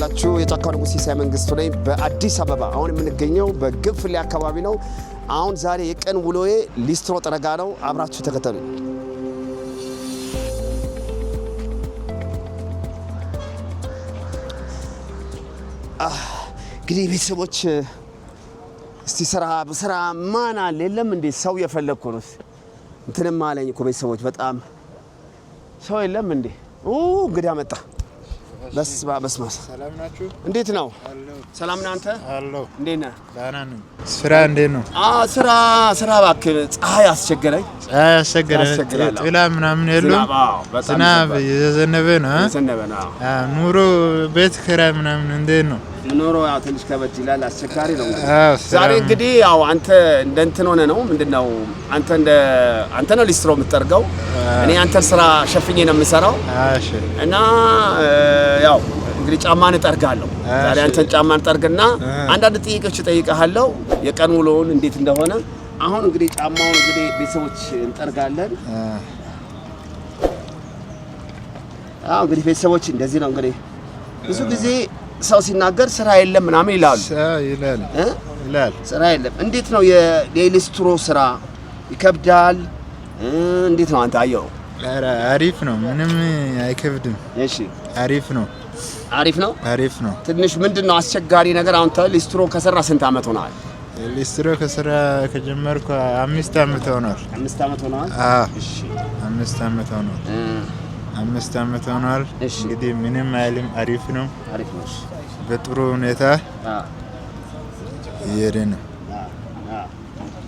ዋላችሁ። የጫካው ንጉስ ሲሳይ መንግስቱ ነኝ በአዲስ አበባ። አሁን የምንገኘው በግንፍሌ አካባቢ ነው። አሁን ዛሬ የቀን ውሎዬ ሊስትሮ ጠረጋ ነው። አብራችሁ ተከተሉ። እንግዲህ ቤተሰቦች እስቲ ስራ ማን አለ የለም እንዴ? ሰው የፈለግኩ ነው። እንትንም አለኝ እኮ ቤተሰቦች በጣም ሰው የለም እንዴ? እንግዲህ አመጣ በስማ ሰላም ናችሁ? እንዴት ነው? ሰላም ነህ አንተ? አለሁ። እንዴት ነህ? ደህና ነኝ። ስራ እንዴት ነው? ስራ እባክህ ፀሐይ አስቸገረኝ። ጥላ ምናምን የለውም? ዝናብ እየዘነበ ነው? ኑሮ ቤት ኪራይ ምናምን እንዴት ነው? ኑሮ ያው ትንሽ ከበድ ይላል፣ አስቸጋሪ ነው። ዛሬ እንግዲህ ያው አንተ እንደ እንትን ሆነ ነው ምንድነው? አንተ ነው ሊስትሮ የምትጠርገው፣ እኔ አንተን ስራ ሸፍኜ ነው የምሰራው። እሺ። እና ያው እንግዲህ ጫማን እጠርጋለሁ። ዛሬ አንተን ጫማን ጠርግና አንዳንድ ጥያቄዎች እጠይቅሃለሁ የቀን ውሎውን እንዴት እንደሆነ። አሁን እንግዲህ ጫማውን እንግዲህ ቤተሰቦች እንጠርጋለን። እንግዲህ ቤተሰቦች እንደዚህ ነው እንግዲህ ብዙ ጊዜ ሰው ሲናገር ስራ የለም ምናምን ይላሉ። ይላል ስራ የለም። እንዴት ነው የሊስትሮ ስራ? ይከብዳል? እንዴት ነው አንተ አየው? አሪፍ ነው፣ ምንም አይከብድም። እሺ፣ አሪፍ ነው። ትንሽ ምንድነው አስቸጋሪ ነገር? አሁን ሊስትሮ ከሰራ ስንት አመት ሆኗል? ሊስትሮ ከሰራ ከጀመርኩ 5 አመት ሆኗል። 5 አመት ሆኗል? እሺ፣ 5 አመት ሆኗል። 5 አመት ሆኗል። እንግዲህ ምንም አይልም፣ አሪፍ ነው። በጥሩ ሁኔታ እየሄደ ነው።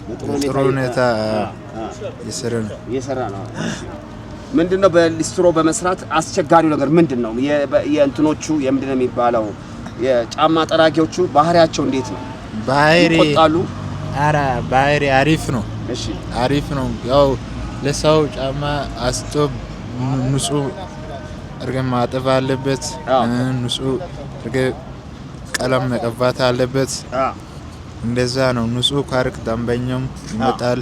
በጥሩ ሁኔታ እየሰራ ነው። ምንድነው በሊስትሮ በመስራት አስቸጋሪው ነገር ምንድነው? የእንትኖቹ የምንድነው የሚባለው የጫማ ጠራጊዎቹ ባህሪያቸው እንዴት ነው? ይቆጣሉ? ባህሪ አሪፍ ነው። እሺ፣ አሪፍ ነው። ያው ለሰው ጫማ አስጦብ ንጹህ እርግጥ ማጠብ አለበት። ንጹህ እርግጥ ቀለም መቀባት አለበት። እንደዛ ነው። ንጹህ ካርክ ደንበኛም ይመጣል።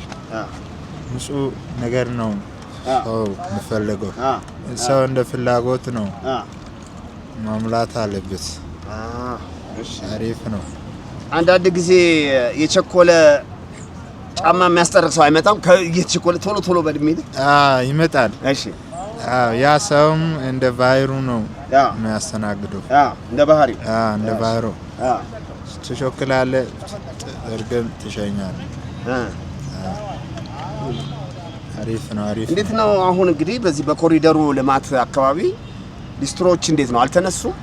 ንጹህ ነገር ነው ሰው የሚፈልገው። ሰው እንደ ፍላጎት ነው ማምላት አለበት። አሪፍ ነው። አንዳንድ ጊዜ የቸኮለ ጫማ የሚያስጠርቅ ሰው አይመጣም? የቸኮለ ቶሎ በድሜት ይመጣል። እሺ፣ ያ ሰውም እንደ ባህሩ ነው የሚያስተናግደው። እንደ ባህሩ ትሾክላለህ፣ እርግም ትሸኛለህ። አሪፍ ነው። እንዴት ነው አሁን እንግዲህ በዚህ በኮሪደሩ ልማት አካባቢ ሊስትሮዎች እንዴት ነው አልተነሱም?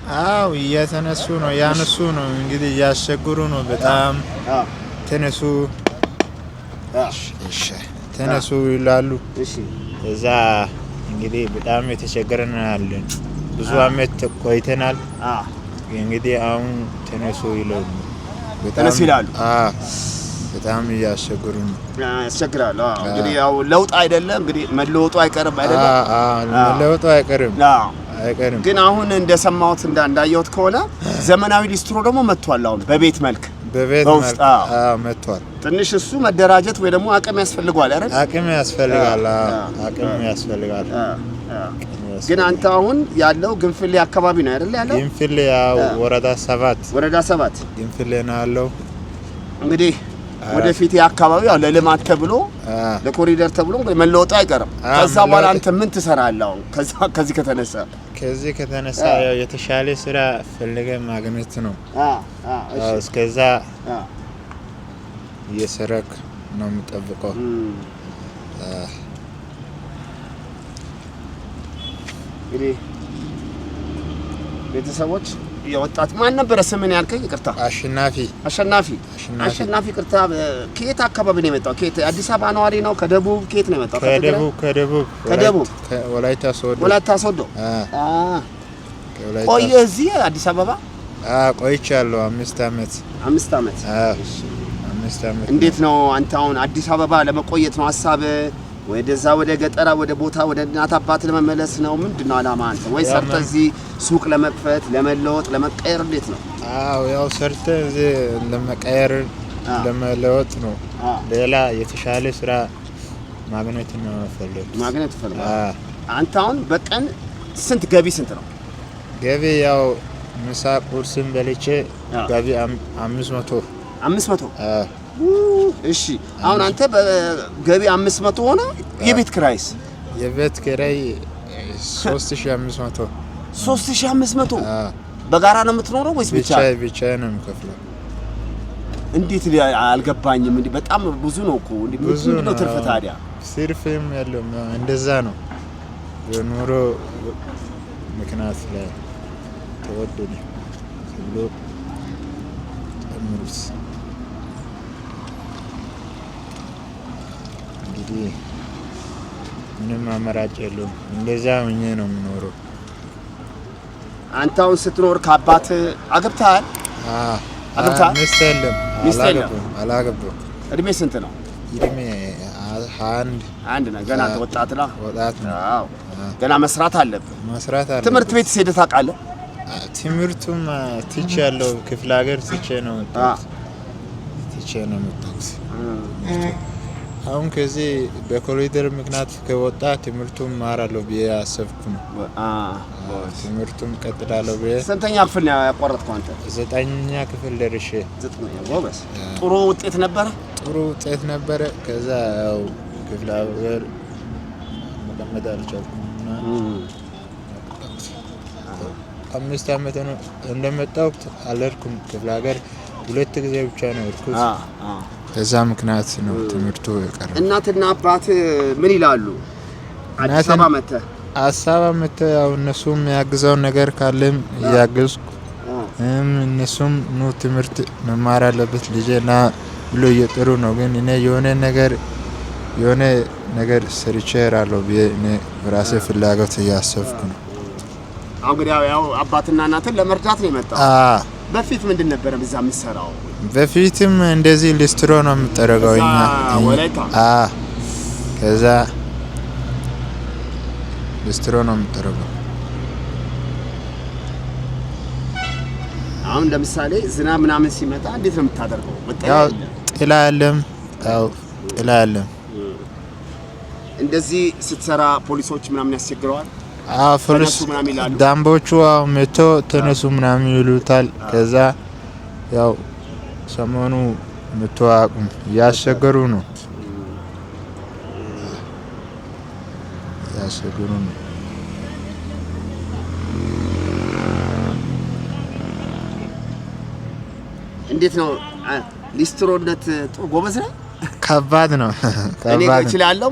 እየተነሱ ነው፣ ያነሱ ነው። እንግዲህ እያስቸግሩ ነው በጣም። ተነሱ ይላሉ። እዛ እንግዲህ በጣም የተቸገረን አለን። ብዙ አመት ቆይተናል። እንግዲህ አሁን ተነሱ ይላሉ። በጣም እያስቸገሩ ነው። ያስቸግራል። እንግዲህ ያው ለውጥ አይደለም እንግዲህ መለወጡ አይቀርም አይደለም? መለወጡ አይቀርም። ግን አሁን እንደሰማሁት እንዳየሁት ከሆነ ዘመናዊ ሊስትሮ ደግሞ መጥቷል። አሁን በቤት መልክ መጥቷል። ትንሽ እሱ መደራጀት ወይ ደግሞ አቅም ያስፈልጋል አይደል? አቅም ያስፈልጋል። ግን አንተ አሁን ያለው ግንፍሌ አካባቢ ነው አይደል ያለው? ግንፍሌ ያው ወረዳ 7 ግንፍሌ ነው ያለው። እንግዲህ ወደፊት የአካባቢው ያው ለልማት ተብሎ ለኮሪደር ተብሎ መለወጡ አይቀርም። ከዛ በኋላ አንተ ምን ትሰራለህ? ከዚህ ከተነሳ ያው የተሻለ ስራ ፈልገህ ማግኘት ነው። እስከዛ እየሰራክ ነው የምጠብቀው። እንግዲህ ቤተሰቦች የወጣት ማን ነበር ስምን ያልከኝ? ይቅርታ። አሸናፊ ይቅርታ። ከየት አካባቢ ነው የመጣው? ከየት? አዲስ አበባ ነዋሪ ነው? ከደቡብ? ከየት ነው የመጣው? ከደቡብ ወላይታ ሶዶ። ቆየ እዚህ አዲስ አበባ? ቆይቻለሁ 5 አመት። 5 አመት። እንዴት ነው አንተ አሁን አዲስ አበባ ለመቆየት ነው ሀሳብ? ወደዛ ወደ ገጠራ ወደ ቦታ ወደ እናት አባት ለመመለስ ነው? ምንድነው አላማ አንተ? ወይ ሰርተህ እዚህ ሱቅ ለመክፈት ለመለወጥ ለመቀየር እንዴት ነው? ያው ሰርተህ እዚህ ለመቀየር ለመለወጥ ነው። ሌላ የተሻለ ስራ ማግኘት ነው ፈልገው። አንተ አሁን በቀን ስንት ገቢ ስንት ነው? ገቢ ያው ምሳ ቁርስም በልቼ ገቢ 500 እሺ አሁን አንተ በገቢ 500 ሆነ የቤት ኪራይስ የቤት ኪራይ 3500 በጋራ ነው የምትኖረው ወይስ ብቻ ነው የምከፍለው? እንዴት አልገባኝም። እንዴ በጣም ብዙ ነው እኮ እንዴ ምንድነው ትርፍ ታዲያ? ሲርፍም ያለው እንደዛ ነው የኑሮ ምክንያት ላይ ተወደደ ብሎ ተምሩስ እንግዲህ ምንም አማራጭ የለውም። እንደዛ ሆኜ ነው የምኖረው። አንተ አሁን ስትኖር ከአባት አግብተሃል? አግብተሃል? ሚስት የለም። አላገባም። እድሜ ስንት ነው? እድሜ 21 ነው። ገና ወጣት ነው። አዎ ገና መስራት አለብህ። ትምህርት ቤት ሄደህ ታውቃለህ? ትምህርቱም ትቼያለሁ። ክፍለ ሀገር ትቼ ነው የመጣሁት። አሁን ከዚህ በኮሪደር ምክንያት ከወጣ ትምህርቱም ማራለሁ ብዬ አሰብኩ ነው። ትምህርቱም ቀጥላለሁ ብዬ። ስንተኛ ክፍል ነው ያቋረጥከው አንተ? 9ኛ ክፍል ደርሼ። ጎበዝ። ጥሩ ውጤት ነበረ? ጥሩ ውጤት ነበረ። ከዛ ያው ክፍለ ሀገር መቀመጥ አልቻልኩም እና 5 ዓመት ነው እንደመጣሁት አልሄድኩም ክፍለ ሀገር። 2 ጊዜ ብቻ ነው የሄድኩት። በዛ ምክንያት ነው ትምህርቱ የቀረ። እናትና አባት ምን ይላሉ? አዲስ አበባ መተህ ያው እነሱም ያግዘው ነገር ካለም ያግዝኩ እነሱም ነው ትምህርት መማር አለበት ልጄና ብሎ እየጠሩ ነው። ግን እኔ የሆነ ነገር ሰርቼ እራለሁ ብዬ እኔ ራሴ ፍላጎት እያሰብኩ ነው። እንግዲህ ያው አባትና እናትን ለመርዳት ነው የመጣው። በፊት ምንድን ነበር እዛ የምትሰራው? በፊትም እንደዚህ ሊስትሮ ነው የምጠረገው እኛ። ከዛ ሊስትሮ ነው የምጠረገው። አሁን ለምሳሌ ዝናብ ምናምን ሲመጣ እንዴት ነው የምታደርገው? ያው ጥላ የለም። እንደዚህ ስትሰራ ፖሊሶች ምናምን ያስቸግረዋል? ፖሊስ ዳምቦቹ መቶ ተነሱ ምናምን ይሉታል። ከዛ ያው ሰሞኑ መቶ አቁም ያስቸገሩ ነው። እንዴት ነው ሊስትሮነት? ጥሩ ጎበዝ ነው? ከባድ ነው። እኔ እችላለሁ።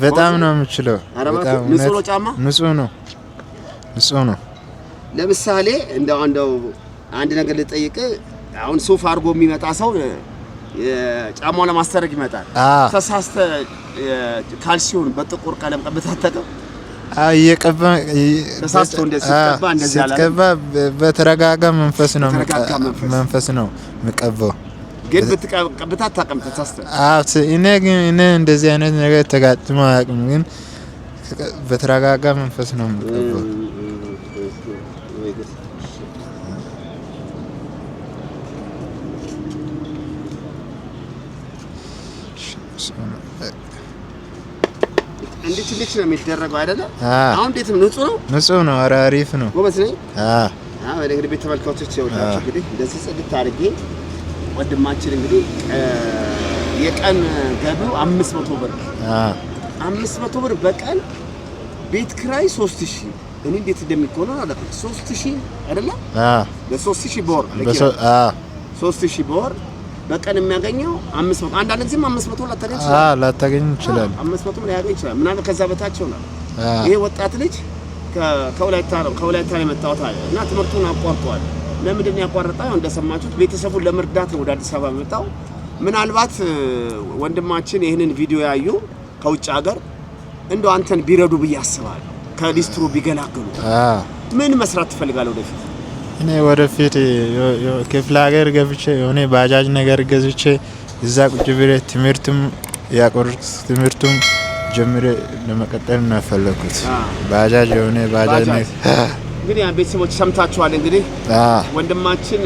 በጣም ነው የምችለው። ንጹህ ነው ጫማ? ንጹህ ነው። ለምሳሌ እንደው አንድ ነገር ልጠይቅ። አሁን ሱፍ አድርጎ የሚመጣ ሰው ጫማውን ለማስተረግ ይመጣል። ተሳስተ ካልሲውን በጥቁር ቀለም ቀብተህ አታውቅም? ተሳስቶ እንደዚህ ስትቀባ በተረጋጋ መንፈስ ነው የምቀባው። ግን ብትቀብታ አታውቅም? ተሳስተ? እኔ እንደዚህ አይነት ነገር ተጋጥሞ አያውቅም። ግን በተረጋጋ መንፈስ ነው የምቀባው። እንዴት ነው የሚደረገው አይደለ? አሁን እንዴት ነው? ንጹህ ነው። ኧረ አሪፍ ነው። ጎበዝ ነኝ። እንግዲህ ቤት ተመልካቾች ይኸውላችሁ እንግዲህ እንደዚህ ጽድት አድርጌ ወንድማችን እንግዲህ የቀን ገቢው 500 ብር 500 ብር በቀን ቤት ኪራይ 3000። እኔ እንዴት እንደሚቆነው አላውቅም። 3000 አይደለ? በ3000 በወር 3000 በወር በቀን የሚያገኘው 500። አንዳንድ ጊዜም 500 ላታገኝ ይችላል። 500 ብር ያገኝ ይችላል። ምናምን ከዛ በታች ነው። ይሄ ወጣት ልጅ ከወላይታ ነው የመጣው እና ትምህርቱን አቋርጧል። ለምንድን ነው ያቋረጠው? እንደሰማችሁት ቤተሰቡን ለመርዳት ነው ወደ አዲስ አበባ የመጣው። ምናልባት ወንድማችን ይህንን ቪዲዮ ያዩ ከውጭ ሀገር እንደው አንተን ቢረዱ ብዬ አስባለሁ። ከሊስትሮ ቢገላገሉ ምን መስራት ትፈልጋለህ ወደፊት? እኔ ወደፊት ክፍለ ሀገር ገብቼ የሆነ ባጃጅ ነገር ገዝቼ እዛ ቁጭ ብዬ ትምህርቱም ጀምሬ ለመቀጠል ነው የፈለኩት። ባጃጅ እንግዲህ ቤተሰቦች ሰምታችኋል። እንግዲህ ወንድማችን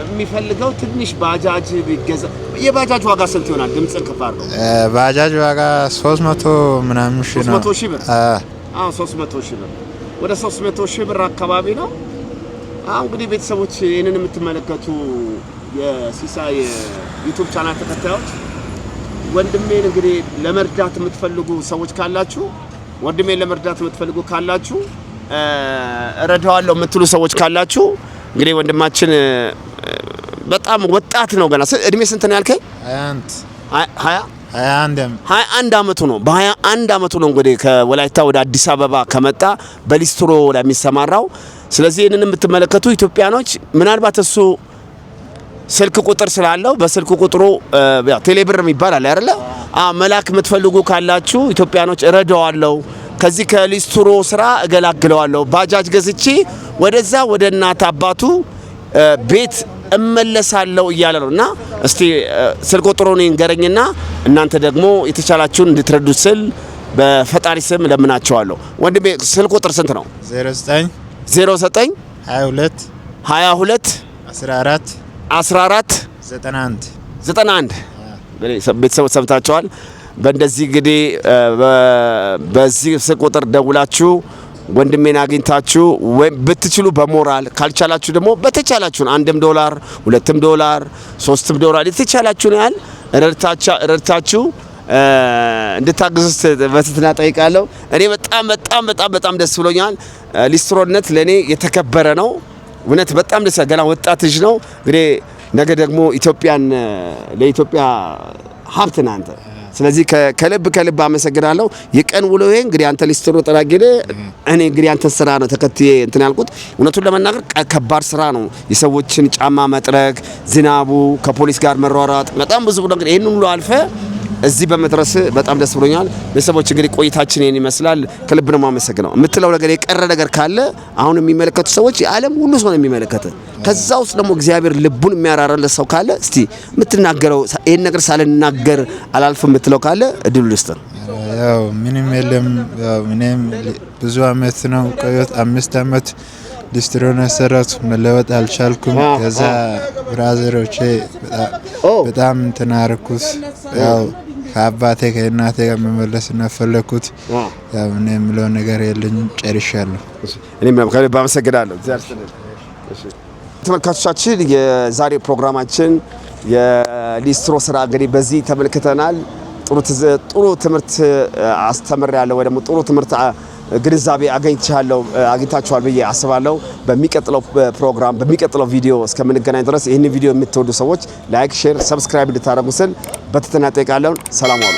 የሚፈልገው ትንሽ ባጃጅ ቢገዛ። የባጃጅ ዋጋ ስንት ይሆናል? ድምጽን ከፍ አድርገው። ባጃጅ ዋጋ 300 ምናምን ሺህ ነው። 300 ሺህ ብር። 300 ሺህ ብር ወደ 300 ሺህ ብር አካባቢ ነው። እንግዲህ ቤተሰቦች ይሄንን የምትመለከቱ የሲሳይ ዩቲዩብ ቻናል ተከታዮች ወንድሜን እንግዲህ ለመርዳት የምትፈልጉ ሰዎች ካላችሁ እረዳዋለሁ የምትሉ ሰዎች ካላችሁ እንግዲህ ወንድማችን በጣም ወጣት ነው ገና እድሜ ስንት ነው ያልከኝ 21 አመቱ ነው በ21 አመቱ ነው እንግዲህ ከወላይታ ወደ አዲስ አበባ ከመጣ በሊስትሮ ላይ የሚሰማራው ስለዚህ እነን የምትመለከቱ ኢትዮጵያኖች ምናልባት እሱ ስልክ ቁጥር ስላለው በስልክ ቁጥሩ ቴሌብር ይባላል አይደለ መላክ የምትፈልጉ ካላችሁ ኢትዮጵያኖች እረዳዋለሁ ከዚህ ከሊስትሮ ስራ እገላግለዋለሁ ባጃጅ ገዝቼ ወደዛ ወደ እናት አባቱ ቤት እመለሳለሁ እያለ ነውና እስቲ ስልክ ቁጥሩን ይንገረኝና እናንተ ደግሞ የተቻላችሁን እንድትረዱ ስል በፈጣሪ ስም ለምናቸዋለሁ ወንድሜ ስልክ ቁጥር ስንት ነው 09 22 14 91 ቤተሰቦች ሰምታችኋል በእንደዚህ እንግዲህ በዚህ ስልክ ቁጥር ደውላችሁ ወንድሜን አግኝታችሁ ወይ ብትችሉ በሞራል ካልቻላችሁ ደግሞ በተቻላችሁ $1 $2 $3 የተቻላችሁን ያህል ረድታችሁ እንድታግዙት በትህትና ጠይቃለሁ እኔ በጣም ደስ ብሎኛል ሊስትሮነት ለኔ የተከበረ ነው እውነት በጣም ደስ ገና ወጣት ልጅ ነው እንግዲህ ነገ ደግሞ ኢትዮጵያን ለኢትዮጵያ ሀብት ናንተ ስለዚህ ከልብ አመሰግናለሁ የቀን ውሎዬ እንግዲህ አንተ ሊስትሮ ጠራጊለ እኔ እንግዲህ አንተ ስራ ነው ተከትዬ እንትን ያልኩት እውነቱን ለመናገር ከባድ ስራ ነው የሰዎችን ጫማ መጥረግ ዝናቡ ከፖሊስ ጋር መሯሯጥ በጣም ብዙ ነገር ይሄን ሁሉ አልፈ እዚህ በመድረስ በጣም ደስ ብሎኛል ቤተሰቦች እንግዲህ ቆይታችን ይሄን ይመስላል ከልብ ነው ማመሰግነው የምትለው ነገር የቀረ ነገር ካለ አሁን የሚመለከቱ ሰዎች የዓለም ሁሉ ሰው ነው የሚመለከተ ከዛ ውስጥ ደግሞ እግዚአብሔር ልቡን የሚያራራለት ሰው ካለ እስቲ የምትናገረው ይሄን ነገር ሳልናገር አላልፍ የምትለው ካለ እድሉ ልስጥ ያው ምንም የለም ያው ምንም ብዙ አመት ነው ቆየት 5 አመት ሊስትሮን ሰራት መለወጥ አልቻልኩም ከዛ ብራዘሮቼ በጣም ተናርኩስ ያው ከአባቴ ከእናቴ ጋር መመለስ እናፈለኩት ያው እኔ ምለው ነገር የለኝ ጨርሻለሁ እኔም ከልብ አመሰግናለሁ እሺ ተመልካቾቻችን የዛሬ ፕሮግራማችን የሊስትሮ ስራ እንግዲህ በዚህ ተመልክተናል ጥሩ ትምህርት አስተምሬያለሁ ወይ ደግሞ ጥሩ ትምህርት ግንዛቤ አግኝታችኋል ብዬ አስባለሁ በሚቀጥለው ፕሮግራም በሚቀጥለው ቪዲዮ እስከምንገናኝ ድረስ ይሄን ቪዲዮ የምትወዱ ሰዎች ላይክ ሼር ሰብስክራይብ እንድታደርጉ ስል በትህትና ጠይቃለሁ ሰላም ዋሉ